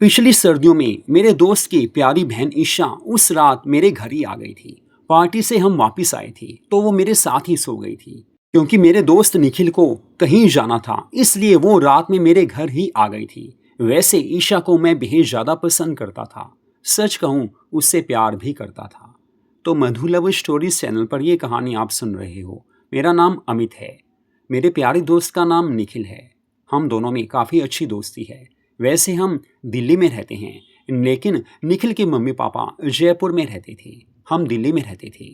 पिछली सर्दियों में मेरे दोस्त की प्यारी बहन ईशा उस रात मेरे घर ही आ गई थी। पार्टी से हम वापस आए थे तो वो मेरे साथ ही सो गई थी। क्योंकि मेरे दोस्त निखिल को कहीं जाना था इसलिए वो रात में मेरे घर ही आ गई थी। वैसे ईशा को मैं बेहद ज़्यादा पसंद करता था। सच कहूँ उससे प्यार भी करता था। तो मधु लव स्टोरीज चैनल पर ये कहानी आप सुन रहे हो। मेरा नाम अमित है। मेरे प्यारे दोस्त का नाम निखिल है। हम दोनों में काफ़ी अच्छी दोस्ती है। वैसे हम दिल्ली में रहते हैं लेकिन निखिल के मम्मी पापा जयपुर में रहते थे। हम दिल्ली में रहते थे।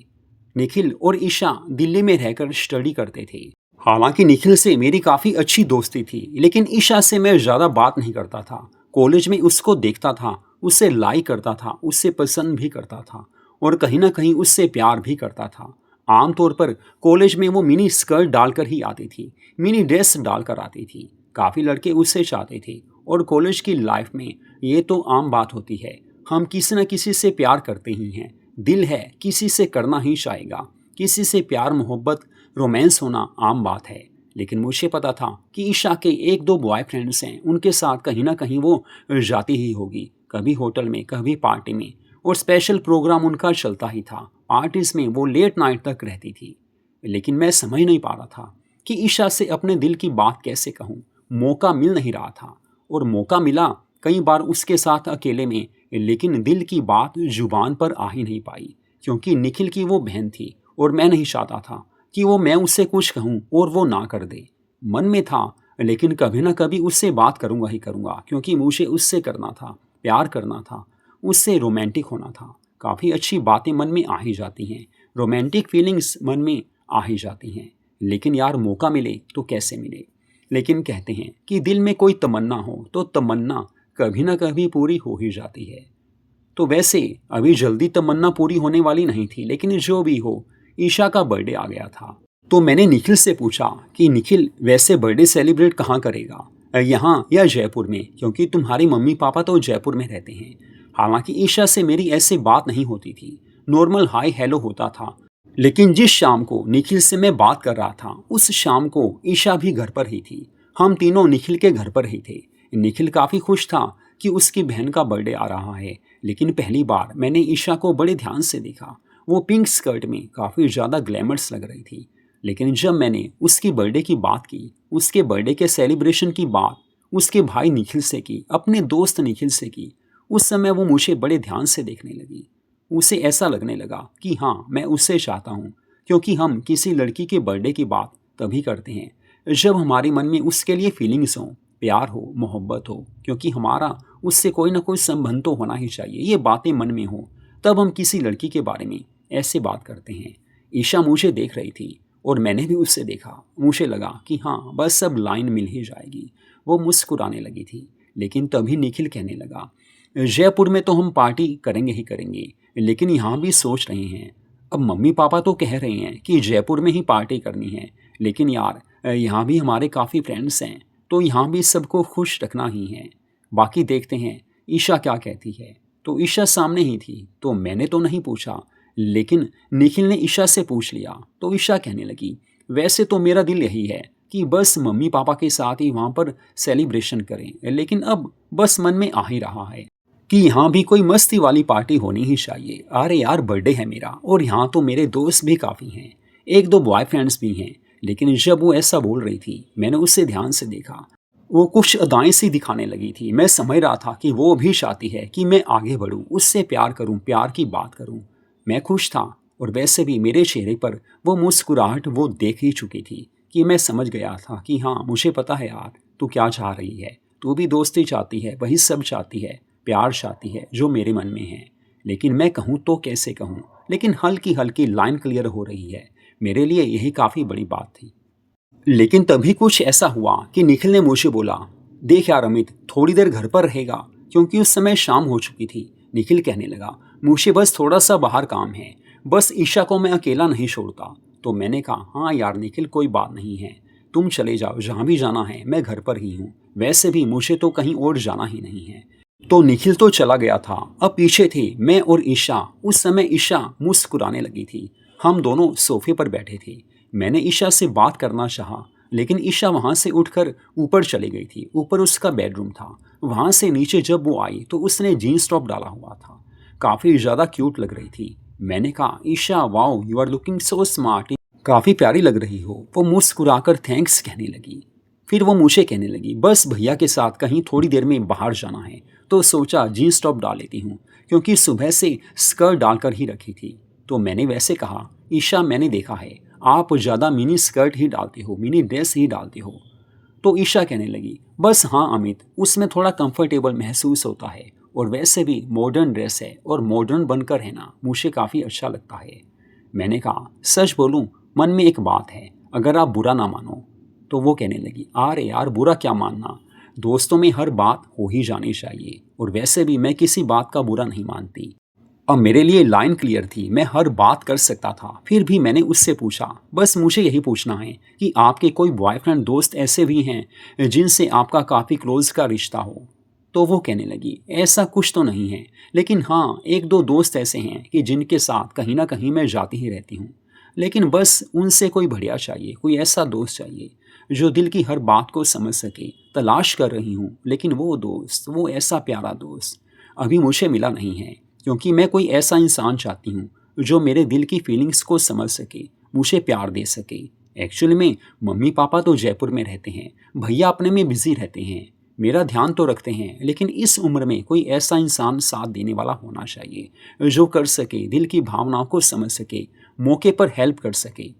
निखिल और ईशा दिल्ली में रहकर स्टडी करते थे। हालांकि निखिल से मेरी काफ़ी अच्छी दोस्ती थी लेकिन ईशा से मैं ज़्यादा बात नहीं करता था। कॉलेज में उसको देखता था, उससे लाइक करता था, उससे पसंद भी करता था और कहीं ना कहीं उससे प्यार भी करता था। आमतौर पर कॉलेज में वो मिनी स्कर्ट डालकर ही आती थी, मिनी ड्रेस डालकर आती थी। काफ़ी लड़के उससे चाहते थे और कॉलेज की लाइफ में ये तो आम बात होती है। हम किसी न किसी से प्यार करते ही हैं। दिल है किसी से करना ही चाहेगा। किसी से प्यार मोहब्बत रोमांस होना आम बात है। लेकिन मुझे पता था कि ईशा के एक दो बॉयफ्रेंड्स हैं, उनके साथ कहीं ना कहीं वो जाती ही होगी। कभी होटल में, कभी पार्टी में, और स्पेशल प्रोग्राम उनका चलता ही था। पार्टीज में वो लेट नाइट तक रहती थी। लेकिन मैं समझ नहीं पा रहा था कि ईशा से अपने दिल की बात कैसे कहूँ। मौका मिल नहीं रहा था और मौका मिला कई बार उसके साथ अकेले में, लेकिन दिल की बात जुबान पर आ ही नहीं पाई। क्योंकि निखिल की वो बहन थी और मैं नहीं चाहता था कि मैं उससे कुछ कहूँ और वो ना कर दे। मन में था लेकिन कभी ना कभी उससे बात करूँगा ही करूँगा, क्योंकि मुझे उससे करना था, प्यार करना था, उससे रोमांटिक होना था। काफ़ी अच्छी बातें मन में आ ही जाती हैं, रोमांटिक फीलिंग्स मन में आ ही जाती हैं। लेकिन यार मौका मिले तो कैसे मिले। लेकिन कहते हैं कि दिल में कोई तमन्ना हो तो तमन्ना कभी ना कभी पूरी हो ही जाती है। तो वैसे अभी जल्दी तमन्ना पूरी होने वाली नहीं थी, लेकिन जो भी हो, ईशा का बर्थडे आ गया था। तो मैंने निखिल से पूछा कि निखिल वैसे बर्थडे सेलिब्रेट कहाँ करेगा, यहाँ या जयपुर में, क्योंकि तुम्हारी मम्मी पापा तो जयपुर में रहते हैं। हालांकि ईशा से मेरी ऐसे बात नहीं होती थी, नॉर्मल हाय हेलो होता था। लेकिन जिस शाम को निखिल से मैं बात कर रहा था उस शाम को ईशा भी घर पर ही थी। हम तीनों निखिल के घर पर ही थे। निखिल काफ़ी खुश था कि उसकी बहन का बर्थडे आ रहा है। लेकिन पहली बार मैंने ईशा को बड़े ध्यान से देखा। वो पिंक स्कर्ट में काफ़ी ज़्यादा ग्लैमरस लग रही थी। लेकिन जब मैंने उसकी बर्थडे की बात की, उसके बर्थडे के सेलिब्रेशन की बात उसके भाई निखिल से की, अपने दोस्त निखिल से की, उस समय वो मुझे बड़े ध्यान से देखने लगी। उसे ऐसा लगने लगा कि हाँ, मैं उससे चाहता हूँ। क्योंकि हम किसी लड़की के बर्थडे की बात तभी करते हैं जब हमारे मन में उसके लिए फीलिंग्स हों, प्यार हो, मोहब्बत हो। क्योंकि हमारा उससे कोई ना कोई संबंध तो होना ही चाहिए, ये बातें मन में हो, तब हम किसी लड़की के बारे में ऐसे बात करते हैं। ईशा मुझे देख रही थी और मैंने भी उससे देखा। मुझे लगा कि हाँ, बस अब लाइन मिल ही जाएगी। वो मुस्कुराने लगी थी। लेकिन तभी निखिल कहने लगा, जयपुर में तो हम पार्टी करेंगे ही करेंगे, लेकिन यहाँ भी सोच रहे हैं। अब मम्मी पापा तो कह रहे हैं कि जयपुर में ही पार्टी करनी है, लेकिन यार यहाँ भी हमारे काफ़ी फ्रेंड्स हैं, तो यहाँ भी सबको खुश रखना ही है। बाकी देखते हैं ईशा क्या कहती है। तो ईशा सामने ही थी तो मैंने तो नहीं पूछा, लेकिन निखिल ने ईशा से पूछ लिया। तो ईशा कहने लगी, वैसे तो मेरा दिल यही है कि बस मम्मी पापा के साथ ही वहाँ पर सेलिब्रेशन करें, लेकिन अब बस मन में आ ही रहा है कि यहाँ भी कोई मस्ती वाली पार्टी होनी ही चाहिए। अरे यार बर्थडे है मेरा और यहाँ तो मेरे दोस्त भी काफ़ी हैं, एक दो बॉयफ्रेंड्स भी हैं। लेकिन जब वो ऐसा बोल रही थी मैंने उससे ध्यान से देखा। वो कुछ अदाएं सी दिखाने लगी थी। मैं समझ रहा था कि वो भी चाहती है कि मैं आगे बढ़ूँ, उससे प्यार करूँ, प्यार की बात करूँ। मैं खुश था और वैसे भी मेरे चेहरे पर वो मुस्कुराहट वो देख ही चुकी थी कि मैं समझ गया था कि हाँ, मुझे पता है यार तू क्या चाह रही है। तू भी दोस्ती चाहती है, वही सब चाहती है, प्यार चाहती है जो मेरे मन में है। लेकिन मैं कहूँ तो कैसे कहूँ। लेकिन हल्की हल्की लाइन क्लियर हो रही है। मेरे लिए यही काफ़ी बड़ी बात थी। लेकिन तभी कुछ ऐसा हुआ कि निखिल ने मुझे बोला, देख यार अमित, थोड़ी देर घर पर रहेगा, क्योंकि उस समय शाम हो चुकी थी। निखिल कहने लगा, मुझे बस थोड़ा सा बाहर काम है, बस ईशा को मैं अकेला नहीं छोड़ता। तो मैंने कहा, हाँ यार निखिल, कोई बात नहीं है, तुम चले जाओ, जहाँ भी जाना है, मैं घर पर ही हूँ। वैसे भी मुझे तो कहीं और जाना ही नहीं है। तो निखिल तो चला गया था। अब पीछे थे मैं और ईशा। उस समय ईशा मुस्कुराने लगी थी। हम दोनों सोफे पर बैठे थे। मैंने ईशा से बात करना चाहा, लेकिन ईशा वहाँ से उठकर ऊपर चली गई थी। ऊपर उसका बेडरूम था। वहाँ से नीचे जब वो आई तो उसने जीन्स टॉप डाला हुआ था। काफ़ी ज़्यादा क्यूट लग रही थी। मैंने कहा, Isha wow you are looking so smart, काफ़ी प्यारी लग रही हो। वो मुस्कुराकर थैंक्स कहने लगी। फिर वो मुझे कहने लगी, बस भैया के साथ कहीं थोड़ी देर में बाहर जाना है तो सोचा जीन्स टॉप डाल लेती हूँ, क्योंकि सुबह से स्कर्ट डालकर ही रखी थी। तो मैंने वैसे कहा, ईशा मैंने देखा है आप ज़्यादा मिनी स्कर्ट ही डालते हो, मिनी ड्रेस ही डालते हो। तो ईशा कहने लगी, बस हाँ अमित, उसमें थोड़ा कंफर्टेबल महसूस होता है और वैसे भी मॉडर्न ड्रेस है और मॉडर्न बनकर है ना, मुझे काफ़ी अच्छा लगता है। मैंने कहा, सच बोलूं मन में एक बात है, अगर आप बुरा ना मानो। तो वो कहने लगी, अरे यार बुरा क्या मानना, दोस्तों में हर बात हो ही जानी चाहिए और वैसे भी मैं किसी बात का बुरा नहीं मानती। अब मेरे लिए लाइन क्लियर थी, मैं हर बात कर सकता था। फिर भी मैंने उससे पूछा, बस मुझे यही पूछना है कि आपके कोई बॉयफ्रेंड दोस्त ऐसे भी हैं जिनसे आपका काफ़ी क्लोज का रिश्ता हो। तो वो कहने लगी, ऐसा कुछ तो नहीं है, लेकिन हाँ एक दो दोस्त ऐसे हैं कि जिनके साथ कहीं ना कहीं मैं जाती ही रहती हूँ। लेकिन बस उनसे कोई बढ़िया चाहिए, कोई ऐसा दोस्त चाहिए जो दिल की हर बात को समझ सके। तलाश कर रही हूँ, लेकिन वो दोस्त, वो ऐसा प्यारा दोस्त अभी मुझे मिला नहीं है, क्योंकि मैं कोई ऐसा इंसान चाहती हूँ जो मेरे दिल की फीलिंग्स को समझ सके, मुझे प्यार दे सके। एक्चुअली में मम्मी पापा तो जयपुर में रहते हैं, भैया अपने में बिजी रहते हैं, मेरा ध्यान तो रखते हैं, लेकिन इस उम्र में कोई ऐसा इंसान साथ देने वाला होना चाहिए जो कर सके, दिल की भावनाओं को समझ सके, मौके पर हेल्प कर सके।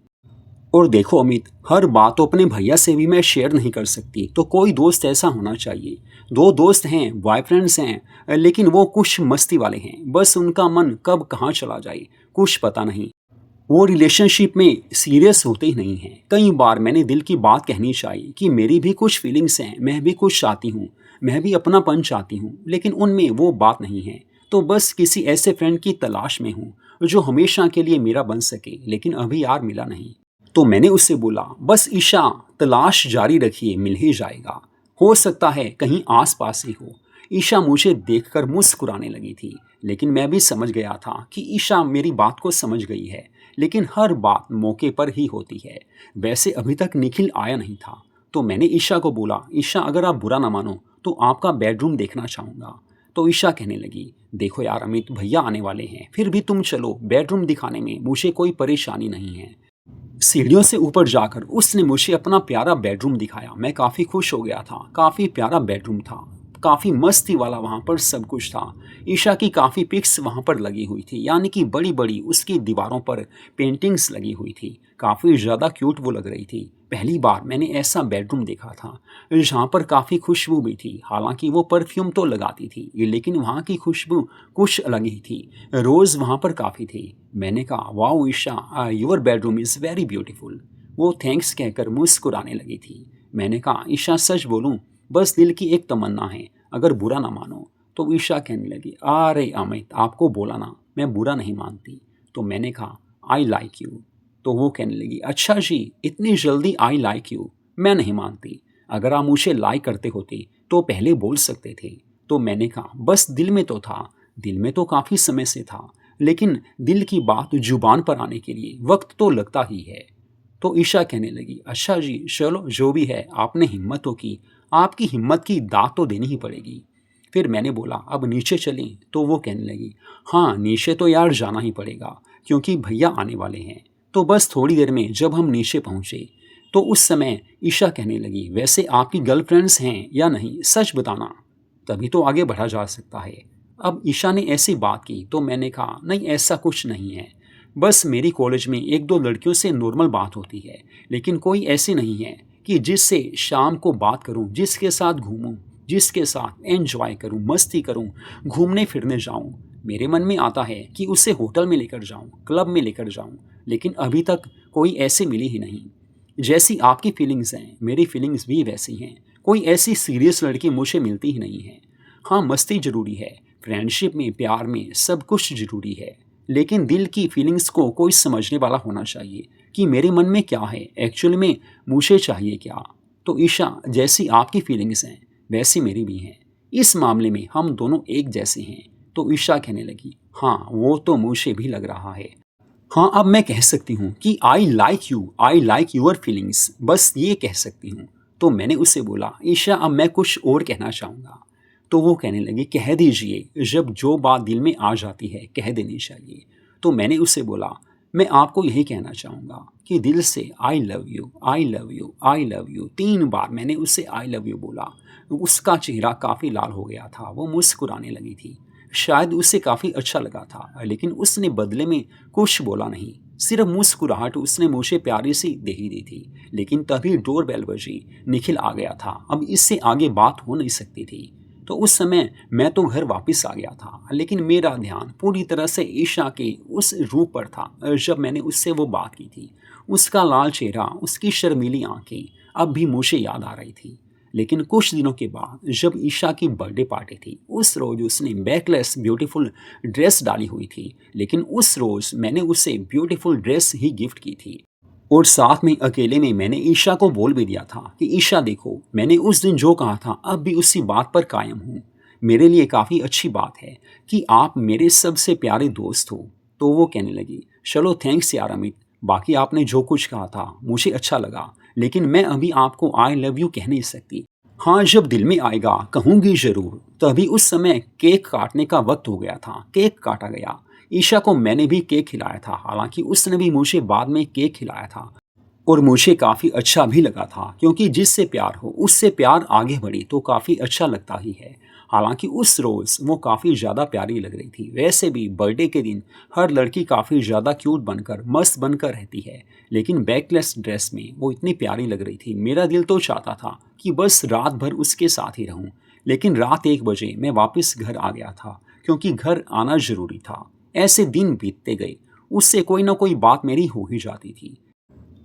और देखो अमित, हर बात तो अपने भैया से भी मैं शेयर नहीं कर सकती, तो कोई दोस्त ऐसा होना चाहिए। दो दोस्त हैं, बॉयफ्रेंड्स हैं, लेकिन वो कुछ मस्ती वाले हैं, बस उनका मन कब कहाँ चला जाए कुछ पता नहीं। वो रिलेशनशिप में सीरियस होते ही नहीं हैं। कई बार मैंने दिल की बात कहनी चाहिए कि मेरी भी कुछ फीलिंग्स हैं, मैं भी कुछ चाहती हूँ, मैं भी अपनापन चाहती हूँ, लेकिन उनमें वो बात नहीं है। तो बस किसी ऐसे फ्रेंड की तलाश में हूँ जो हमेशा के लिए मेरा बन सके, लेकिन अभी यार मिला नहीं। तो मैंने उससे बोला, बस ईशा तलाश जारी रखिए, मिल ही जाएगा, हो सकता है कहीं आस पास ही हो। ईशा मुझे देखकर मुस्कुराने लगी थी, लेकिन मैं भी समझ गया था कि ईशा मेरी बात को समझ गई है, लेकिन हर बात मौके पर ही होती है। वैसे अभी तक निखिल आया नहीं था, तो मैंने ईशा को बोला, ईशा अगर आप बुरा ना मानो तो आपका बेडरूम देखना चाहूँगा। तो ईशा कहने लगी, देखो यार अमित, भैया आने वाले हैं, फिर भी तुम चलो, बेडरूम दिखाने में मुझे कोई परेशानी नहीं है। सीढ़ियों से ऊपर जाकर उसने मुझे अपना प्यारा बेडरूम दिखाया। मैं काफ़ी खुश हो गया था। काफ़ी प्यारा बेडरूम था, काफ़ी मस्ती वाला वहाँ पर सब कुछ था। ईशा की काफ़ी पिक्स वहाँ पर लगी हुई थी, यानी कि बड़ी बड़ी उसकी दीवारों पर पेंटिंग्स लगी हुई थी। काफ़ी ज़्यादा क्यूट वो लग रही थी। पहली बार मैंने ऐसा बेडरूम देखा था जहाँ पर काफ़ी खुशबू भी थी। हालांकि वो परफ्यूम तो लगाती थी, लेकिन वहाँ की खुशबू कुछ अलग ही थी। रोज़ वहाँ पर काफ़ी थी। मैंने कहा, wow Isha your bedroom is very beautiful. वो थैंक्स कहकर मुस्कुराने लगी थी। मैंने कहा, ईशा सच बोलूँ, बस दिल की एक तमन्ना है, अगर बुरा ना मानो। तो ईशा कहने लगी, अरे अमित, आपको बोला ना, मैं बुरा नहीं मानती। तो मैंने कहा, आई लाइक यू। तो वो कहने लगी, अच्छा जी, इतनी जल्दी आई लाइक यू? मैं नहीं मानती। अगर आप मुझे लाइक करते होते तो पहले बोल सकते थे। तो मैंने कहा, बस दिल में तो था, दिल में तो काफ़ी समय से था, लेकिन दिल की बात जुबान पर आने के लिए वक्त तो लगता ही है। तो ईशा कहने लगी, अच्छा जी, चलो जो भी है, आपने हिम्मत तो की, आपकी हिम्मत की दाद तो देनी ही पड़ेगी। फिर मैंने बोला, अब नीचे चलें? तो वो कहने लगी, हाँ नीचे तो यार जाना ही पड़ेगा, क्योंकि भैया आने वाले हैं। तो बस थोड़ी देर में जब हम नीचे पहुँचे तो उस समय ईशा कहने लगी, वैसे आपकी गर्लफ्रेंड्स हैं या नहीं, सच बताना, तभी तो आगे बढ़ा जा सकता है। अब ईशा ने ऐसी बात की तो मैंने कहा, नहीं ऐसा कुछ नहीं है, बस मेरी कॉलेज में एक दो लड़कियों से नॉर्मल बात होती है, लेकिन कोई ऐसी नहीं है कि जिससे शाम को बात करूं, जिसके साथ घूमूं, जिसके साथ एंजॉय करूं, मस्ती करूं, घूमने फिरने जाऊं। मेरे मन में आता है कि उसे होटल में लेकर जाऊं, क्लब में लेकर जाऊं, लेकिन अभी तक कोई ऐसी मिली ही नहीं। जैसी आपकी फीलिंग्स हैं, मेरी फीलिंग्स भी वैसी हैं। कोई ऐसी सीरियस लड़की मुझे मिलती ही नहीं है। हाँ मस्ती ज़रूरी है, फ्रेंडशिप में, प्यार में सब कुछ ज़रूरी है, लेकिन दिल की फीलिंग्स को कोई समझने वाला होना चाहिए कि मेरे मन में क्या है, एक्चुअली में मुझे चाहिए क्या। तो ईशा, जैसी आपकी फीलिंग्स हैं वैसी मेरी भी हैं, इस मामले में हम दोनों एक जैसे हैं। तो ईशा कहने लगी, हाँ वो तो मुझे भी लग रहा है। हाँ, अब मैं कह सकती हूँ कि I like you, I like your feelings, बस ये कह सकती हूँ। तो मैंने उससे बोला, ईशा अब मैं कुछ और कहना चाहूँगा। तो वो कहने लगी, कह दीजिए, जब जो बात दिल में आ जाती है कह देनी चाहिए। तो मैंने उससे बोला, मैं आपको यही कहना चाहूँगा कि दिल से I love you, I love you, I love you 3 बार मैंने उससे आई लव यू बोला। उसका चेहरा काफ़ी लाल हो गया था, वो मुस्कुराने लगी थी। शायद उसे काफ़ी अच्छा लगा था, लेकिन उसने बदले में कुछ बोला नहीं, सिर्फ मुस्कुराहट उसने मुझे प्यारी सी दे ही दी थी। लेकिन तभी डोर बेल बजी, निखिल आ गया था। अब इससे आगे बात हो नहीं सकती थी। तो उस समय मैं तो घर वापस आ गया था, लेकिन मेरा ध्यान पूरी तरह से ईशा के उस रूप पर था जब मैंने उससे वो बात की थी। उसका लाल चेहरा, उसकी शर्मीली आंखें अब भी मुझे याद आ रही थी। लेकिन कुछ दिनों के बाद जब ईशा की बर्थडे पार्टी थी, उस रोज़ उसने बैकलेस ब्यूटीफुल ड्रेस डाली हुई थी। लेकिन उस रोज़ मैंने उसे ब्यूटीफुल ड्रेस ही गिफ्ट की थी। और साथ में अकेले में मैंने ईशा को बोल भी दिया था कि ईशा देखो, मैंने उस दिन जो कहा था अब भी उसी बात पर कायम हूँ। मेरे लिए काफ़ी अच्छी बात है कि आप मेरे सबसे प्यारे दोस्त हो। तो वो कहने लगी, चलो थैंक्स यार अमित, बाकी आपने जो कुछ कहा था मुझे अच्छा लगा, लेकिन मैं अभी आपको आई लव यू कह नहीं सकती। हाँ, जब दिल में आएगा कहूँगी ज़रूर। तभी उस समय केक काटने का वक्त हो गया था, केक काटा गया। ईशा को मैंने भी केक खिलाया था, हालांकि उसने भी मुझे बाद में केक खिलाया था। और मुझे काफ़ी अच्छा भी लगा था, क्योंकि जिससे प्यार हो उससे प्यार आगे बढ़ी तो काफ़ी अच्छा लगता ही है। हालांकि उस रोज़ वो काफ़ी ज़्यादा प्यारी लग रही थी। वैसे भी बर्थडे के दिन हर लड़की काफ़ी ज़्यादा क्यूट बनकर, मस्त बनकर रहती है, लेकिन बैकलेस ड्रेस में वो इतनी प्यारी लग रही थी। मेरा दिल तो चाहता था कि बस रात भर उसके साथ ही रहूं। लेकिन रात 1 बजे मैं वापस घर आ गया था, क्योंकि घर आना ज़रूरी था। ऐसे दिन बीतते गए, उससे कोई ना कोई बात मेरी हो ही जाती थी।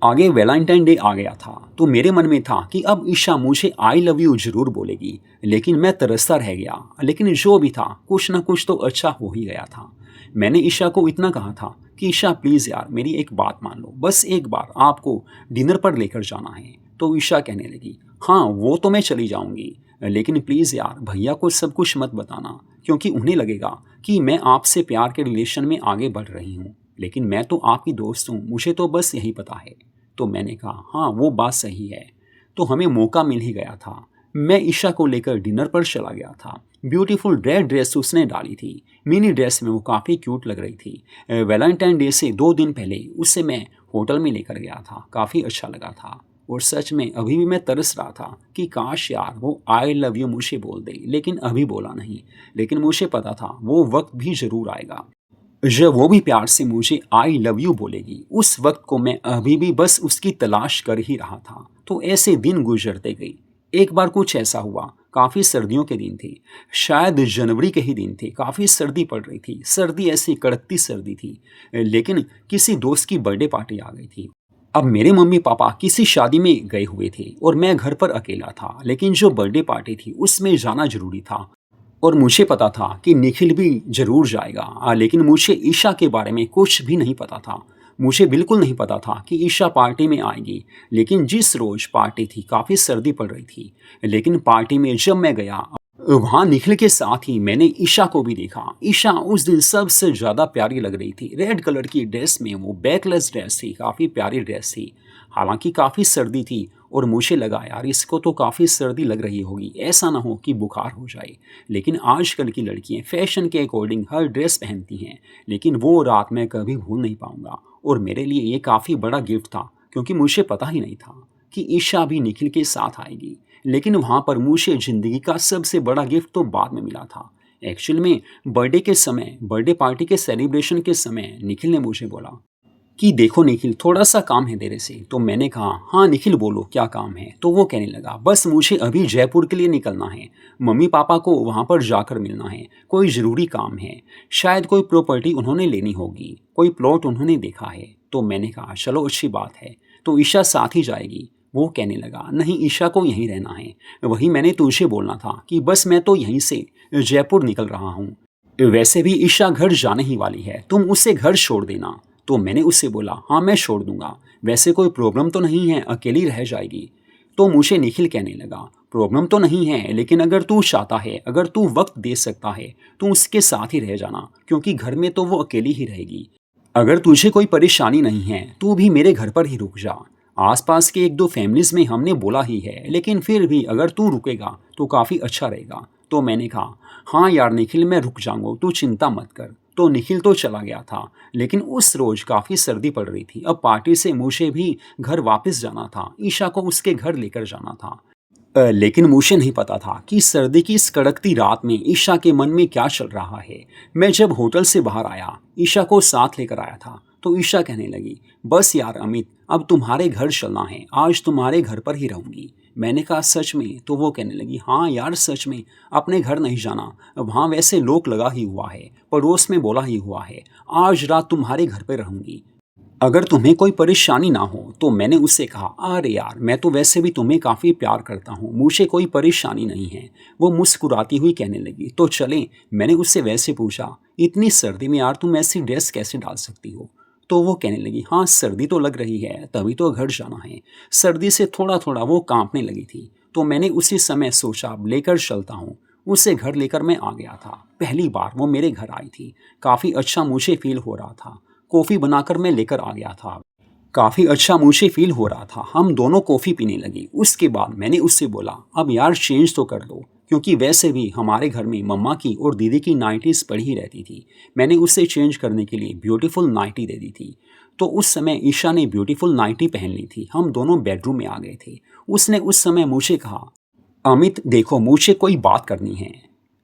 आगे वैलेंटाइन डे आ गया था, तो मेरे मन में था कि अब ईशा मुझे आई लव यू जरूर बोलेगी। लेकिन मैं तरसता रह गया। लेकिन जो भी था, कुछ ना कुछ तो अच्छा हो ही गया था। मैंने ईशा को इतना कहा था कि ईशा प्लीज़ यार मेरी एक बात मान लो, बस एक बार आपको डिनर पर लेकर जाना है। तो ईशा कहने लगी, हाँ वो तो मैं चली जाऊंगी, लेकिन प्लीज़ यार भैया को सब कुछ मत बताना, क्योंकि उन्हें लगेगा कि मैं आपसे प्यार के रिलेशन में आगे बढ़ रही हूँ। लेकिन मैं तो आपकी दोस्त हूँ, मुझे तो बस यही पता है। तो मैंने कहा, हाँ वो बात सही है। तो हमें मौका मिल ही गया था। मैं ईशा को लेकर डिनर पर चला गया था। ब्यूटीफुल रेड ड्रेस उसने डाली थी। मिनी ड्रेस में वो काफ़ी क्यूट लग रही थी। वैलेंटाइन डे से 2 दिन पहले उसे मैं होटल में लेकर गया था, काफ़ी अच्छा लगा था। और सच में अभी भी मैं तरस रहा था कि काश यार वो आई लव यू मुझे बोल दे, लेकिन अभी बोला नहीं। लेकिन मुझे पता था वो वक्त भी ज़रूर आएगा जब वो भी प्यार से मुझे आई लव यू बोलेगी। उस वक्त को मैं अभी भी बस उसकी तलाश कर ही रहा था। तो ऐसे दिन गुजरते गए। एक बार कुछ ऐसा हुआ, काफ़ी सर्दियों के दिन थे, शायद जनवरी के ही दिन थे। काफ़ी सर्दी पड़ रही थी, सर्दी ऐसी कड़कती सर्दी थी। लेकिन किसी दोस्त की बर्थडे पार्टी आ गई थी। अब मेरे मम्मी पापा किसी शादी में गए हुए थे और मैं घर पर अकेला था। लेकिन जो बर्थडे पार्टी थी उसमें जाना जरूरी था। और मुझे पता था कि निखिल भी ज़रूर जाएगा। लेकिन मुझे ईशा के बारे में कुछ भी नहीं पता था। मुझे बिल्कुल नहीं पता था कि ईशा पार्टी में आएगी। लेकिन जिस रोज़ पार्टी थी काफ़ी सर्दी पड़ रही थी। लेकिन पार्टी में जब मैं गया, वहाँ निखिल के साथ ही मैंने ईशा को भी देखा। ईशा उस दिन सबसे ज़्यादा प्यारी लग रही थी। रेड कलर की ड्रेस में, वो बैकलेस ड्रेस थी, काफ़ी प्यारी ड्रेस थी। हालांकि काफ़ी सर्दी थी और मुझे लगा यार इसको तो काफ़ी सर्दी लग रही होगी, ऐसा ना हो कि बुखार हो जाए। लेकिन आजकल की लड़कियां फैशन के अकॉर्डिंग हर ड्रेस पहनती हैं। लेकिन वो रात मैं कभी भूल नहीं पाऊंगा। और मेरे लिए ये काफ़ी बड़ा गिफ्ट था, क्योंकि मुझे पता ही नहीं था कि ईशा भी निखिल के साथ आएगी। लेकिन वहाँ पर मुझे ज़िंदगी का सबसे बड़ा गिफ्ट तो बाद में मिला था। एक्चुअल में बर्थडे के समय, बर्थडे पार्टी के सेलिब्रेशन के समय निखिल ने मुझे बोला कि देखो निखिल, थोड़ा सा काम है तेरे से। तो मैंने कहा, हाँ निखिल बोलो क्या काम है। तो वो कहने लगा, बस मुझे अभी जयपुर के लिए निकलना है, मम्मी पापा को वहाँ पर जाकर मिलना है, कोई ज़रूरी काम है। शायद कोई प्रॉपर्टी उन्होंने लेनी होगी, कोई प्लॉट उन्होंने देखा है। तो मैंने कहा चलो अच्छी बात है, तो ईशा साथ ही जाएगी। वो कहने लगा, नहीं ईशा को यहीं रहना है। वही मैंने तुझे बोलना था कि बस मैं तो यहीं से जयपुर निकल रहा हूँ। वैसे भी ईशा घर जाने ही वाली है, तुम उसे घर छोड़ देना। तो मैंने उससे बोला, हाँ मैं छोड़ दूंगा, वैसे कोई प्रॉब्लम तो नहीं है, अकेली रह जाएगी। तो मुझे निखिल कहने लगा, प्रॉब्लम तो नहीं है, लेकिन अगर तू चाहता है, अगर तू वक्त दे सकता है तो उसके साथ ही रह जाना, क्योंकि घर में तो वो अकेली ही रहेगी। अगर तुझे कोई परेशानी नहीं है तू भी मेरे घर पर ही रुक जा। आसपास के एक दो फैमिलीज में हमने बोला ही है, लेकिन फिर भी अगर तू रुकेगा तो काफ़ी अच्छा रहेगा। तो मैंने कहा, हाँ यार निखिल मैं रुक जाऊंगा, तू चिंता मत कर। तो निखिल तो चला गया था, लेकिन उस रोज काफ़ी सर्दी पड़ रही थी। अब पार्टी से मुझे भी घर वापस जाना था, ईशा को उसके घर लेकर जाना था। लेकिन मुझे नहीं पता था कि सर्दी की इस कड़कती रात में ईशा के मन में क्या चल रहा है। मैं जब होटल से बाहर आया, ईशा को साथ लेकर आया था, तो ईशा कहने लगी, बस यार अमित अब तुम्हारे घर चलना है, आज तुम्हारे घर पर ही रहूंगी। मैंने कहा सच में? तो वो कहने लगी, हाँ यार सच में, अपने घर नहीं जाना, वहाँ वैसे लोक लगा ही हुआ है, पड़ोस में बोला ही हुआ है, आज रात तुम्हारे घर पर रहूंगी। अगर तुम्हें कोई परेशानी ना हो। तो मैंने उससे कहा, अरे यार मैं तो वैसे भी तुम्हें काफ़ी प्यार करता हूँ, मुझे कोई परेशानी नहीं है। वो मुस्कुराती हुई कहने लगी, तो चलें? मैंने उससे वैसे पूछा, इतनी सर्दी में यार तुम ऐसी ड्रेस कैसे डाल सकती हो? तो वो कहने लगी, हाँ सर्दी तो लग रही है तभी तो घर जाना है। सर्दी से थोड़ा थोड़ा वो कांपने लगी थी। तो मैंने उसी समय सोचा अब लेकर चलता हूँ। उसे घर लेकर मैं आ गया था। पहली बार वो मेरे घर आई थी, काफ़ी अच्छा मुझे फील हो रहा था। कॉफ़ी बनाकर मैं लेकर आ गया था। काफ़ी अच्छा मुझे फील हो रहा था। हम दोनों कॉफ़ी पीने लगी। उसके बाद मैंने उससे बोला, अब यार चेंज तो कर दो, क्योंकि वैसे भी हमारे घर में मम्मा की और दीदी की नाइटीज़ पड़ी ही रहती थी। मैंने उससे चेंज करने के लिए ब्यूटीफुल नाइटी दे दी थी। तो उस समय ईशा ने ब्यूटीफुल नाइटी पहन ली थी। हम दोनों बेडरूम में आ गए थे। उसने उस समय मुझे कहा, अमित देखो मुझे कोई बात करनी है।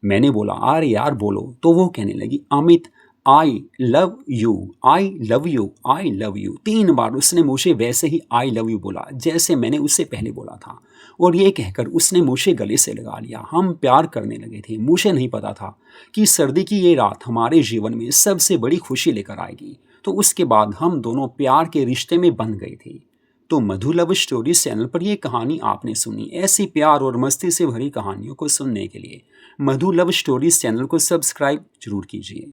मैंने बोला, अरे यार बोलो। तो वो कहने लगी, Amit I love you, I love you, I love you. 3 बार उसने मुझे वैसे ही आई लव यू बोला जैसे मैंने उससे पहले बोला था। और ये कहकर उसने मुझे गले से लगा लिया। हम प्यार करने लगे थे। मुझे नहीं पता था कि सर्दी की ये रात हमारे जीवन में सबसे बड़ी खुशी लेकर आएगी। तो उसके बाद हम दोनों प्यार के रिश्ते में बंध गए थे। तो मधु लव स्टोरीज चैनल पर ये कहानी आपने सुनी। ऐसी प्यार और मस्ती से भरी कहानियों को सुनने के लिए मधु लव स्टोरीज चैनल को सब्सक्राइब जरूर कीजिए।